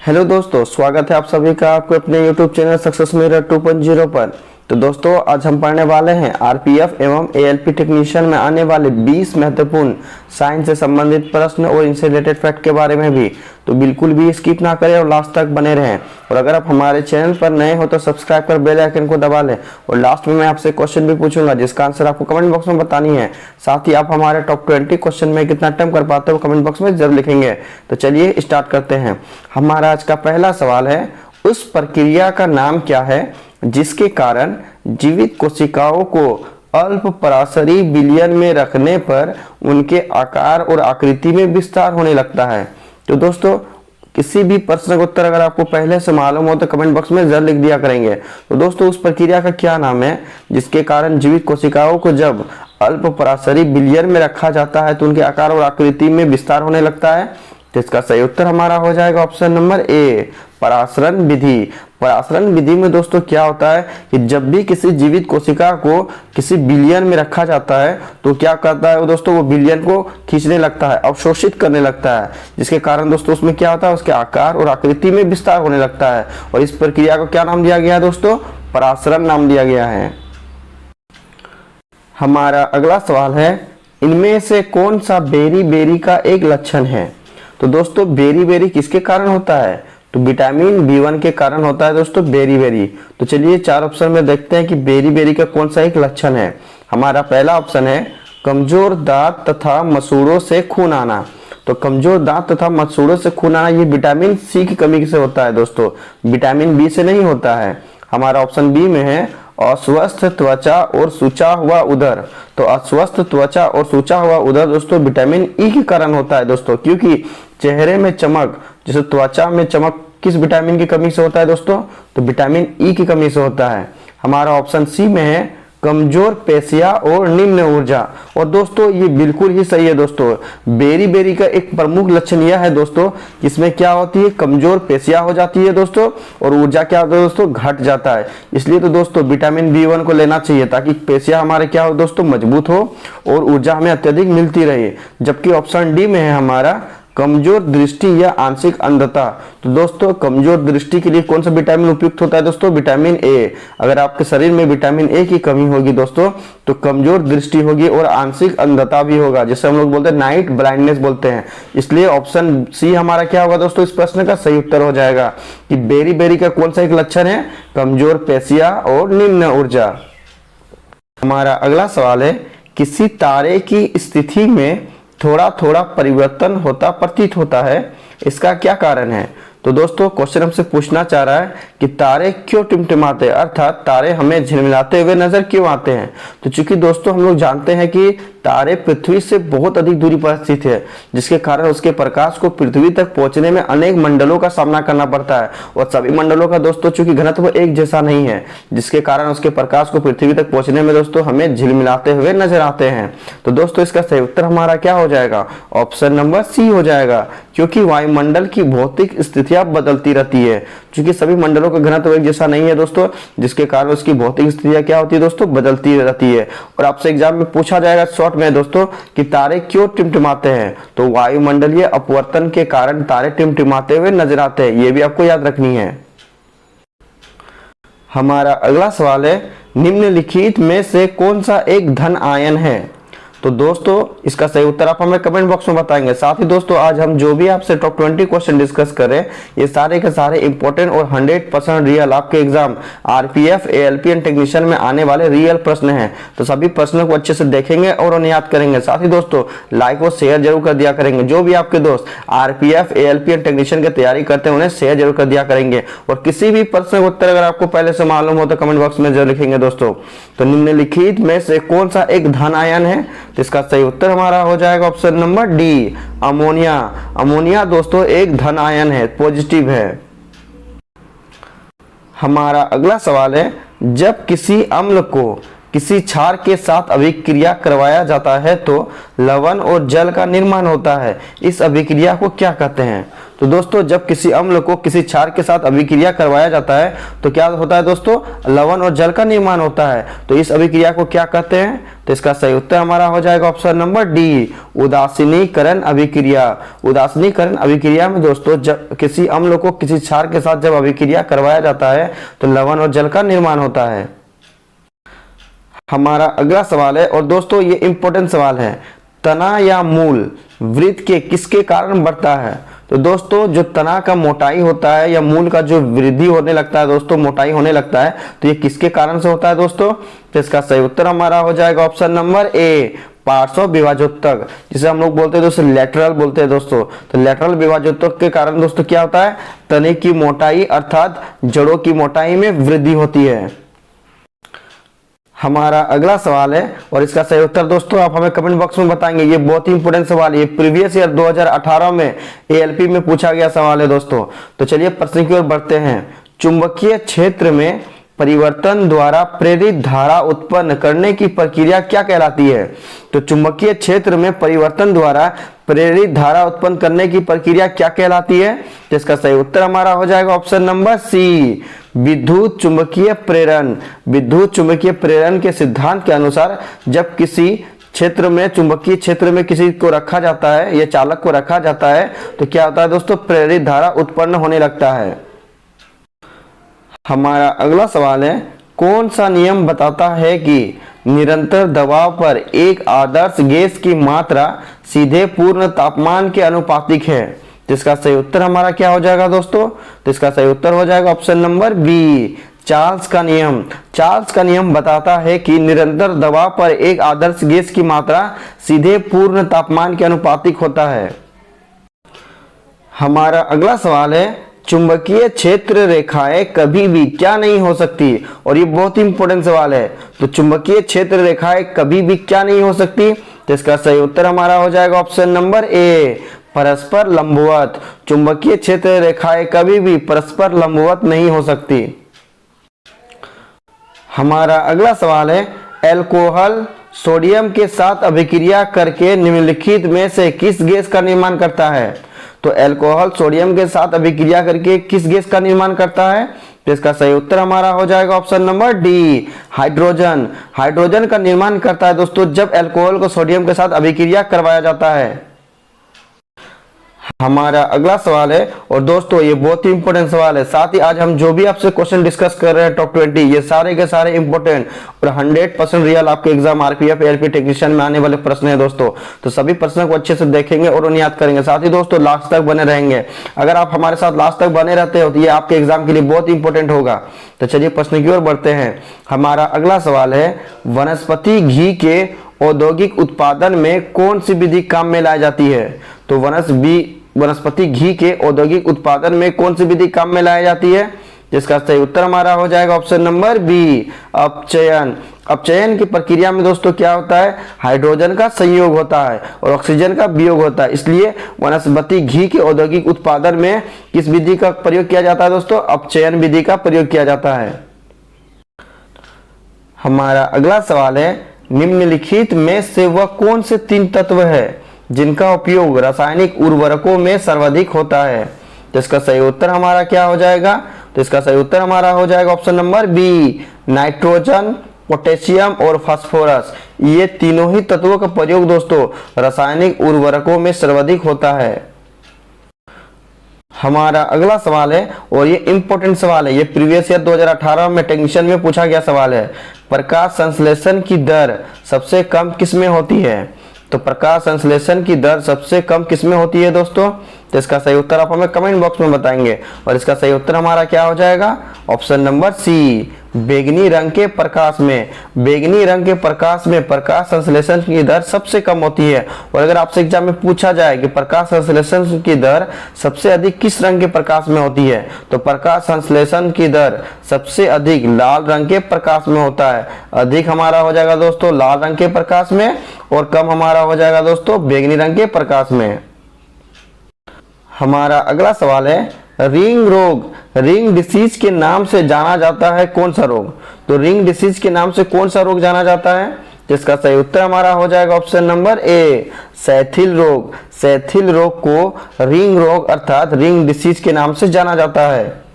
Hello दोस्तों, स्वागत है आप सभी का आपके अपने YouTube चैनल सक्सेस मिरर 2.0 पर। तो दोस्तों, आज हम पढ़ने वाले हैं आरपीएफ एवं एएलपी टेक्नीशियन में आने वाले 20 महत्वपूर्ण साइंस से संबंधित प्रश्न और इनसे रिलेटेड फैक्ट के बारे में भी। तो बिल्कुल भी स्किप ना करें और लास्ट तक बने रहें। और अगर आप हमारे चैनल पर नए हो तो सब्सक्राइब कर बेल आइकन को दबा लें। और लास्ट में मैं आपसे क्वेश्चन भी पूछूंगा जिसका आंसर आपको कमेंट बॉक्स में बतानी है। साथ ही आप हमारे टॉप 20 क्वेश्चन में कितना अटेम्प्ट कर पाते हो कमेंट बॉक्स में जरूर लिखेंगे। तो चलिए स्टार्ट करते हैं। हमारा आज का पहला सवाल है, उस प्रक्रिया का नाम क्या है जिसके कारण जीवित कोशिकाओं को अल्प पराशरी विलयन में रखने पर उनके आकार और आकृति में विस्तार होने लगता है। तो दोस्तों, किसी भी प्रश्न का उत्तर अगर आपको पहले से मालूम हो तो कमेंट बॉक्स में जरूर लिख दिया करेंगे। तो दोस्तों, उस प्रक्रिया का क्या नाम है जिसके कारण जीवित कोशिकाओं को जब अल्प पराशरी विलयन में रखा जाता है तो उनके आकार और आकृति में विस्तार होने लगता है। तो इसका सही उत्तर हमारा हो जाएगा ऑप्शन नंबर ए, परासरण विधि। परासरण विधि में दोस्तों क्या होता है कि जब भी किसी जीवित कोशिका को किसी विलयन में रखा जाता है तो क्या करता है वो दोस्तों, वो विलयन को खींचने लगता है, अवशोषित करने लगता है, जिसके कारण दोस्तों उसमें क्या होता है, उसके आकार और आकृति में विस्तार होने लगता है। और इस प्रक्रिया को क्या नाम दिया गया है दोस्तों, परासरण नाम दिया गया है। हमारा अगला सवाल है, इनमें से कौन सा बेरी बेरी का एक लक्षण है। तो दोस्तों, बेरी बेरी किसके कारण होता है, तो विटामिन B1 के कारण होता है दोस्तों बेरी बेरी। तो चलिए 4 ऑप्शन में देखते हैं कि बेरी बेरी का कौन सा एक लक्षण है। हमारा पहला ऑप्शन है, कमजोर दांत तथा मसूड़ों से खून आना। तो कमजोर दांत तथा मसूड़ों से खून आना ये विटामिन C की कमी से होता है दोस्तों, विटामिन B से नहीं होता है। हमारा ऑप्शन बी में है, अस्वस्थ त्वचा और सूचा हुआ उदर। तो अस्वस्थ त्वचा और सूचा हुआ उदर दोस्तों विटामिन E के कारण होता है दोस्तों, क्योंकि चेहरे में चमक, जैसे त्वचा में चमक किस विटामिन की कमी से होता है दोस्तों, तो विटामिन E की कमी से होता है। हमारा ऑप्शन सी में है, कमजोर पेशियां और निम्न ऊर्जा। और दोस्तों ये बिल्कुल ही सही है दोस्तों, बेरी बेरी का एक प्रमुख लक्षण यह है दोस्तों, इसमें क्या होती है, कमजोर पेशियां हो जाती है दोस्तों और ऊर्जा क्या होता है दोस्तों, घट जाता है। इसलिए तो दोस्तों विटामिन B1 को लेना चाहिए ताकि पेशियां हमारे क्या हो दोस्तों, मजबूत हो और ऊर्जा हमें अत्यधिक मिलती रहे। जबकि ऑप्शन डी में है हमारा, कमजोर दृष्टि या आंशिक अंधता। तो दोस्तों कमजोर दृष्टि के लिए कौन सा विटामिन उपयुक्त होता है दोस्तों, विटामिन ए। अगर आपके शरीर में विटामिन ए की कमी होगी दोस्तों तो कमजोर दृष्टि होगी और आंशिक अंधता भी होगा, जिसे हम लोग बोलते हैं नाइट ब्लाइंडनेस बोलते हैं। इसलिए ऑप्शन सी हमारा क्या होगा दोस्तों, इस प्रश्न का सही उत्तर हो जाएगा कि बेरी बेरी का कौन सा एक लक्षण है, कमजोर पेशियां और निम्न ऊर्जा। हमारा अगला सवाल है, किसी तारे की स्थिति में थोड़ा थोड़ा परिवर्तन होता प्रतीत होता है, इसका क्या कारण है। तो दोस्तों क्वेश्चन हमसे पूछना चाह रहा है कि तारे क्यों टिमटिमाते हैं, अर्थात तारे हमें झिलमिलाते हुए नजर क्यों आते हैं। तो चूंकि दोस्तों हम लोग जानते हैं कि तारे पृथ्वी से बहुत अधिक दूरी पर स्थित है, जिसके कारण उसके प्रकाश को पृथ्वी तक पहुंचने में अनेक मंडलों का सामना करना पड़ता है। और सभी मंडलों का दोस्तों चूंकि घनत्व एक जैसा नहीं है, जिसके कारण उसके प्रकाश को पृथ्वी तक पहुंचने में दोस्तों हमें झिलमिलाते हुए नजर आते हैं। तो दोस्तों इसका सही उत्तर हमारा क्या हो जाएगा, ऑप्शन नंबर सी हो जाएगा, क्योंकि वायुमंडल की भौतिक स्थितियां बदलती रहती है। क्योंकि सभी मंडलों का घनत्व एक जैसा नहीं है दोस्तों, जिसके कारण उसकी भौतिक स्थितियां क्या होती है दोस्तों, बदलती रहती है। और आपसे एग्जाम में पूछा जाएगा शॉर्ट में दोस्तों कि तारे क्यों टिमटिमाते हैं, तो वायुमंडलीय अपवर्तन के कारण तारे टिमटिमाते हुए नजर आते हैं, ये भी आपको याद रखनी है। हमारा अगला सवाल है, निम्नलिखित में से कौन सा एक धन आयन है। तो दोस्तों इसका सही उत्तर आप हमें कमेंट बॉक्स में बताएंगे। साथ ही दोस्तों आज हम जो भी आपसे टॉप 20 क्वेश्चन डिस्कस कर रहे हैं ये सारे के सारे इंपॉर्टेंट और 100% रियल आपके exam RPF ALP and technician में आने वाले रियल प्रश्न हैं। तो सभी प्रश्नों को अच्छे से देखेंगे और उन्हें याद करेंगे। साथ ही दोस्तों लाइक और शेयर जरूर कर दिया करेंगे। जो भी आपके दोस्त आरपीएफ एएलपी एंड टेक्नीशियन की तैयारी करते हैं उन्हें शेयर जरूर कर दिया करेंगे। और किसी भी प्रश्न का उत्तर अगर आपको पहले से मालूम हो तो कमेंट बॉक्स में जरूर लिखेंगे दोस्तों। तो निम्नलिखित में से कौन सा एक धन आयन है, तो इसका सही उत्तर हमारा हो जाएगा option number D, ammonia. Ammonia दोस्तों एक धन आयन है, पॉजिटिव है। हमारा अगला सवाल है, जब किसी अम्ल को किसी क्षार के साथ अभिक्रिया करवाया जाता है तो लवण और जल का निर्माण होता है, इस अभिक्रिया को क्या कहते हैं। तो दोस्तों जब किसी अम्ल को किसी क्षार के साथ अभिक्रिया करवाया जाता है तो क्या होता है दोस्तों, लवण और जल का निर्माण होता है। तो इस अभिक्रिया को क्या कहते हैं? तो इसका सही उत्तर हमारा हो जाएगा ऑप्शन नंबर डी, उदासीनीकरण अभिक्रिया। उदासीनीकरण अभिक्रिया में दोस्तों जब किसी अम्ल को किसी क्षार के साथ जब अभिक्रिया करवाया जाता है तो लवण और जल का निर्माण होता है। हमारा अगला सवाल है, और दोस्तों ये इंपॉर्टेंट सवाल है, तना या मूल वृत्त के किसके कारण बढ़ता है? तो दोस्तों जो तना का मोटाई होता है या मूल का जो वृद्धि होने लगता है दोस्तों, मोटाई होने लगता है, तो ये किसके कारण से होता है दोस्तों? तो इसका सही उत्तर हमारा हो जाएगा ऑप्शन नंबर ए, पार्श्व विभाजोत्तक, जिसे हम लोग बोलते हैं दोस्तों लैटरल बोलते हैं दोस्तों। तो लैटरल विभाजोत्तक के कारण दोस्तों क्या होता है, तने की मोटाई अर्थात जड़ों की मोटाई में वृद्धि होती है। हमारा अगला सवाल है, और इसका सही उत्तर दोस्तों आप हमें कमेंट बॉक्स में बताएंगे। ये बहुत ही इंपॉर्टेंट सवाल है, ये प्रीवियस ईयर 2018 में एएलपी में पूछा गया सवाल है दोस्तों। तो चलिए प्रश्न की ओर बढ़ते हैं। चुंबकीय क्षेत्र में परिवर्तन द्वारा प्रेरित धारा उत्पन्न करने की प्रक्रिया क्या कहलाती है? तो चुंबकीय क्षेत्र में परिवर्तन द्वारा प्रेरित धारा उत्पन्न करने की प्रक्रिया क्या कहलाती है? तो इसका सही उत्तर हमारा हो जाएगा ऑप्शन नंबर सी, विद्युत चुंबकीय प्रेरण। विद्युत चुंबकीय प्रेरण के सिद्धांत के अनुसार जब किसी क्षेत्र में, चुंबकीय क्षेत्र में किसी को रखा जाता है या चालक को रखा जाता है तो क्या होता है दोस्तों, प्रेरित धारा उत्पन्न होने लगता है। हमारा अगला सवाल है, कौन सा नियम बताता है कि निरंतर दबाव पर एक आदर्श गैस की मात्रा सीधे पूर्ण तापमान के अनुपातिक है? जिसका सही उत्तर हमारा क्या हो जाएगा दोस्तों? तो इसका सही उत्तर हो जाएगा ऑप्शन नंबर बी, चार्ल्स का नियम। चार्ल्स का नियम बताता है कि निरंतर दबाव पर एक आदर्श गैस की मात्रा सीधे पूर्ण तापमान के अनुपातिक होता है। हमारा अगला सवाल है, चुंबकीय क्षेत्र रेखाएं कभी भी क्या नहीं हो सकती? और ये बहुत ही इंपॉर्टेंट सवाल है। तो चुंबकीय क्षेत्र रेखाएं कभी भी क्या नहीं हो सकती? तो इसका सही उत्तर हमारा हो जाएगा ऑप्शन नंबर ए, परस्पर लंबवत। चुंबकीय क्षेत्र रेखाएं कभी भी परस्पर लंबवत नहीं हो सकती। हमारा अगला सवाल है, अल्कोहल सोडियम के साथ अभिक्रिया करके निम्नलिखित में से किस गैस का निर्माण करता है? तो अल्कोहल सोडियम के साथ अभिक्रिया करके किस गैस का निर्माण करता है? तो इसका सही उत्तर हमारा हो जाएगा option number D, hydrogen. Hydrogen का निर्माण करता है दोस्तों जब अल्कोहल को सोडियम के साथ अभिक्रिया करवाया जाता है। हमारा अगला सवाल है, और दोस्तों ये बहुत ही इंपॉर्टेंट सवाल है। साथ ही आज हम जो भी आपसे क्वेश्चन डिस्कस कर रहे हैं टॉप 20, ये सारे के सारे इंपॉर्टेंट और 100% रियल आपके एग्जाम आरपीएफ एएलपी टेक्नीशियन में आने वाले प्रश्न है दोस्तों। तो सभी प्रश्नों को अच्छे से देखेंगे और उन्हें याद करेंगे। साथ ही दोस्तों लास्ट तक बने रहेंगे। अगर आप हमारे साथ लास्ट तक बने रहते हो तो ये आपके एग्जाम के लिए बहुत इंपॉर्टेंट होगा। तो चलिए प्रश्न की ओर बढ़ते हैं। हमारा अगला सवाल है, वनस्पति घी के औद्योगिक उत्पादन में कौन सी विधि काम में लाई जाती है? तो वनस्पति घी के औद्योगिक उत्पादन में कौन सी विधि काम में लाई जाती है? जिसका सही उत्तर हमारा हो जाएगा ऑप्शन नंबर बी, अपचयन। अपचयन की प्रक्रिया में दोस्तों क्या होता है, हाइड्रोजन का संयोग होता है और ऑक्सीजन का वियोग होता है। इसलिए वनस्पति घी के औद्योगिक उत्पादन में किस विधि का प्रयोग किया जाता है दोस्तों? अपचयन विधि का प्रयोग किया जाता है। हमारा अगला सवाल है, निम्नलिखित में से वह कौन से 3 तत्व है जिनका उपयोग रासायनिक उर्वरकों में सर्वाधिक होता है? तो इसका सही उत्तर हमारा क्या हो जाएगा? तो इसका सही उत्तर हमारा हो जाएगा option number B, nitrogen, potassium और फास्फोरस। ये तीनों ही तत्वों का प्रयोग दोस्तों रासायनिक उर्वरकों में सर्वाधिक होता है। हमारा अगला सवाल है, और ये इंपॉर्टेंट सवाल है, ये प्रीवियस ईयर 2018 में टेक्नीशियन में पूछा गया सवाल है। प्रकाश संश्लेषण की दर सबसे कम किसमें होती है? तो प्रकाश संश्लेषण की दर सबसे कम किसमें होती है दोस्तों? तो इसका सही उत्तर आप हमें कमेंट बॉक्स में बताएंगे। और इसका सही उत्तर हमारा क्या हो जाएगा? ऑप्शन नंबर सी, बैंगनी रंग के प्रकाश में। बैंगनी रंग के प्रकाश में प्रकाश संश्लेषण की दर सबसे कम होती है। और अगर आपसे एग्जाम में पूछा जाए कि प्रकाश संश्लेषण की दर सबसे अधिक किस रंग के प्रकाश में होती है, तो प्रकाश संश्लेषण की दर सबसे अधिक लाल रंग के प्रकाश में होता है। अधिक हमारा हो जाएगा दोस्तों लाल रंग के प्रकाश में और कम हमारा हो जाएगा दोस्तों बैंगनी रंग के प्रकाश में। हमारा अगला सवाल है, रिंग रोग, रिंग डिसीज के नाम से जाना जाता है कौन सा रोग? तो रिंग डिसीज के नाम से कौन सा रोग जाना जाता है? जिसका सही उत्तर हमारा हो जाएगा ऑप्शन नंबर ए, सैथिल रोग। शिथिल रोग को रिंग रोग अर्थात रिंग डिसीज के नाम से जाना जाता है।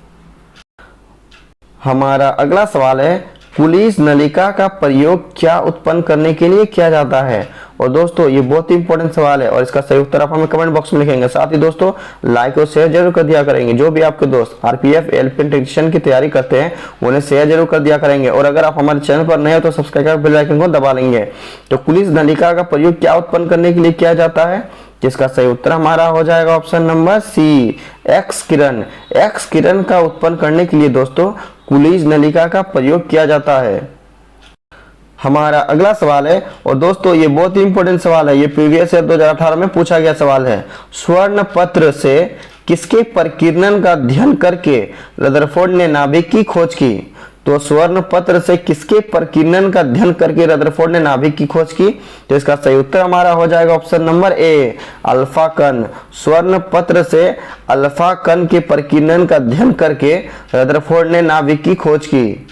हमारा अगला सवाल है, पुलिस नलिका का प्रयोग क्या उत्पन्न करने के लिए किया जाता है? और दोस्तों ये बहुत ही इंपॉर्टेंट सवाल है और इसका सही उत्तर आप हमें कमेंट बॉक्स में लिखेंगे। साथ ही दोस्तों लाइक और शेयर जरूर कर दिया करेंगे। जो भी आपके दोस्त आरपीएफ एलपीएन टेक्नीशियन की तैयारी करते हैं उन्हें शेयर जरूर कर दिया करेंगे। और अगर आप हमारे चैनल पर नए हो तो सब्सक्राइब कर बेल आइकन को दबा लेंगे। तो पुलिस नलिका का प्रयोग क्या उत्पन्न करने के लिए किया जाता है? जिसका सही उत्तर हमारा हो जाएगा ऑप्शन नंबर सी, एक्स किरण। एक्स किरण का उत्पन्न करने के लिए दोस्तों पुलिस नलिका का प्रयोग किया जाता है। हमारा अगला सवाल है और दोस्तों ये बहुत ही इंपॉर्टेंट सवाल है, ये प्रीवियस ईयर 2018 में पूछा गया सवाल है। स्वर्ण पत्र से किसके प्रकीर्णन का अध्ययन करके रदरफोर्ड ने नाभिक की खोज की? तो स्वर्ण पत्र से किसके प्रकीर्णन का अध्ययन करके रदरफोर्ड ने नाभिक की खोज की? तो इसका सही उत्तर हमारा हो जाएगा ऑप्शन नंबर ए, अल्फा कण। स्वर्ण पत्र से अल्फा कण के प्रकीर्णन का अध्ययन करके रदरफोर्ड ने नाभिक की खोज की।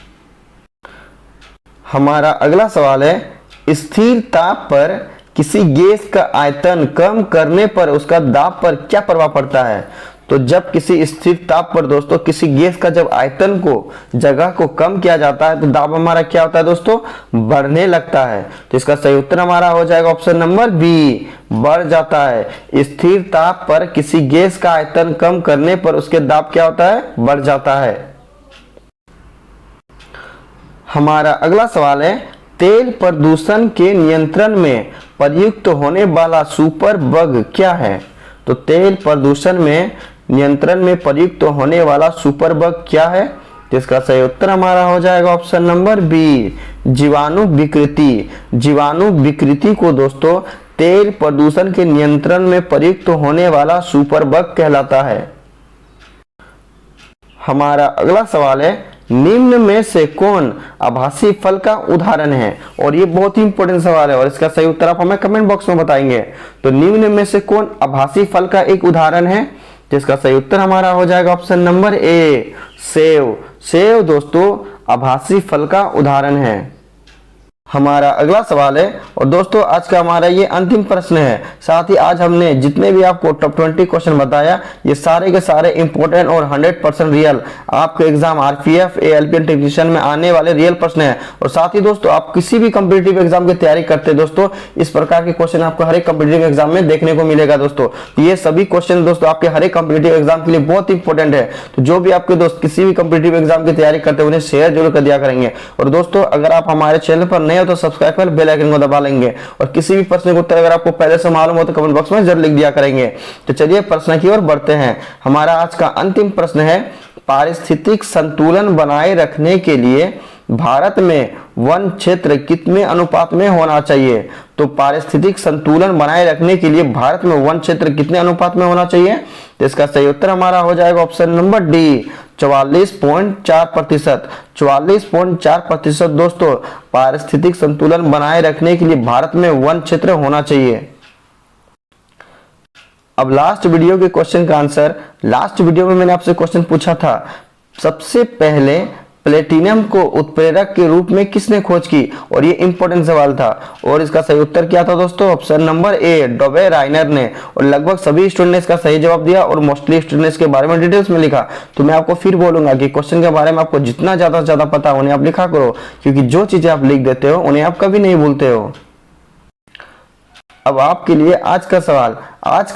हमारा अगला सवाल है, स्थिर ताप पर किसी गैस का आयतन कम करने पर उसका दाब पर क्या प्रभाव पड़ता है? तो जब किसी स्थिर ताप पर दोस्तों किसी गैस का जब आयतन को जगह को कम किया जाता है तो दाब हमारा क्या होता है दोस्तों? बढ़ने लगता है। तो इसका सही उत्तर हमारा हो जाएगा ऑप्शन नंबर बी, बढ़ जाता है। स्थिर ताप पर किसी गैस का आयतन कम करने पर उसके दाब क्या होता है? बढ़ जाता है। हमारा अगला सवाल है, तेल प्रदूषण के नियंत्रण में प्रयुक्त होने वाला सुपर बग क्या है? तो तेल प्रदूषण में नियंत्रण में प्रयुक्त होने वाला सुपर बग क्या है? जिसका सही उत्तर हमारा हो जाएगा ऑप्शन नंबर बी, जीवाणु विकृति। जीवाणु विकृति को दोस्तों तेल प्रदूषण के नियंत्रण में प्रयुक्त होने वाला सुपर बग कहलाता है। हमारा अगला सवाल है, निम्न में से कौन आभासी फल का उदाहरण है? और ये बहुत ही इंपॉर्टेंट सवाल है और इसका सही उत्तर आप हमें कमेंट बॉक्स में बताएंगे। तो निम्न में से कौन आभासी फल का एक उदाहरण है? जिसका सही उत्तर हमारा हो जाएगा option number A, save. Save दोस्तों आभासी फल का उदाहरण है। हमारा अगला सवाल है और दोस्तों आज का हमारा ये अंतिम प्रश्न है। साथ ही आज हमने जितने भी आपको टॉप 20 क्वेश्चन बताया ये सारे के सारे इंपॉर्टेंट और 100% रियल आपके एग्जाम आरपीएफ एलपीएन टेक्नीशियन में आने वाले रियल प्रश्न है। और साथ ही दोस्तों आप किसी भी कॉम्पिटिटिव एग्जाम की तैयारी करते हैं दोस्तों इस प्रकार के क्वेश्चन आपको हर एक कॉम्पिटिटिव एग्जाम में देखने को मिलेगा दोस्तों। ये सभी क्वेश्चन दोस्तों आपके हर एक कॉम्पिटिटिव एग्जाम के लिए बहुत इंपॉर्टेंट है। तो जो भी आपके दोस्त किसी भी कॉम्पिटिटिव एग्जाम की तैयारी करते हैं उन्हें शेयर जरूर कर दिया करेंगे। और दोस्तों अगर आप हमारे चैनल पर नए हो तो सब्सक्राइब कर बेल आइकन को दबा लेंगे। और किसी भी प्रश्न का उत्तर अगर आपको पहले से मालूम हो तो कमेंट बॉक्स में जरूर लिख दिया करेंगे। तो चलिए प्रश्न की ओर बढ़ते हैं। हमारा आज का अंतिम प्रश्न है, पारिस्थितिक संतुलन बनाए रखने के लिए भारत में वन क्षेत्र कितने अनुपात में होना चाहिए? तो पारिस्थितिक संतुलन बनाए रखने के लिए भारत में वन क्षेत्र कितने अनुपात में होना चाहिए? तो इसका सही उत्तर हमारा हो जाएगा ऑप्शन नंबर डी, 44.4%। 44.4% दोस्तों पारिस्थितिक संतुलन बनाए रखने के लिए भारत में वन क्षेत्र होना चाहिए। अब लास्ट वीडियो के क्वेश्चन का आंसर, लास्ट वीडियो में मैंने आपसे क्वेश्चन पूछा था, सबसे पहले प्लेटिनम को उत्प्रेरक के रूप में किसने खोज की? और ये इंपॉर्टेंट सवाल था और इसका सही उत्तर क्या था दोस्तों? ऑप्शन नंबर ए, डोबे राइनर ने। और लगभग सभी स्टूडेंट ने इसका सही जवाब दिया और मोस्टली स्टूडेंट इसके बारे में डिटेल्स में लिखा। तो मैं आपको फिर बोलूंगा कि क्वेश्चन के बारे में आपको जितना ज्यादा से ज्यादा पता उन्हें आप लिखा करो, क्योंकि जो चीजें आप लिख देते हो उन्हें आप कभी नहीं भूलते हो। अब आपके लिए आज का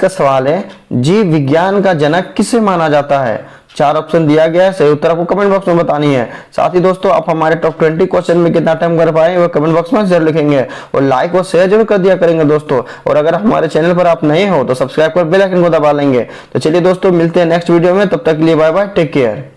सवाल है, जीव विज्ञान का जनक किसे माना जाता है? 4 ऑप्शन दिया गया है, सही उत्तर आपको कमेंट बॉक्स में बतानी है। साथ ही दोस्तों आप हमारे टॉप 20 क्वेश्चन में कितना टाइम कर पाए वो कमेंट बॉक्स में जरूर लिखेंगे और लाइक और शेयर जरूर कर दिया करेंगे दोस्तों। और अगर हमारे चैनल पर आप नए हो तो सब्सक्राइब कर बेल आइकन को दबा लेंगे। तो चलिए दोस्तों मिलते हैं नेक्स्ट वीडियो में, तब तक के लिए बाय बाय, टेक केयर।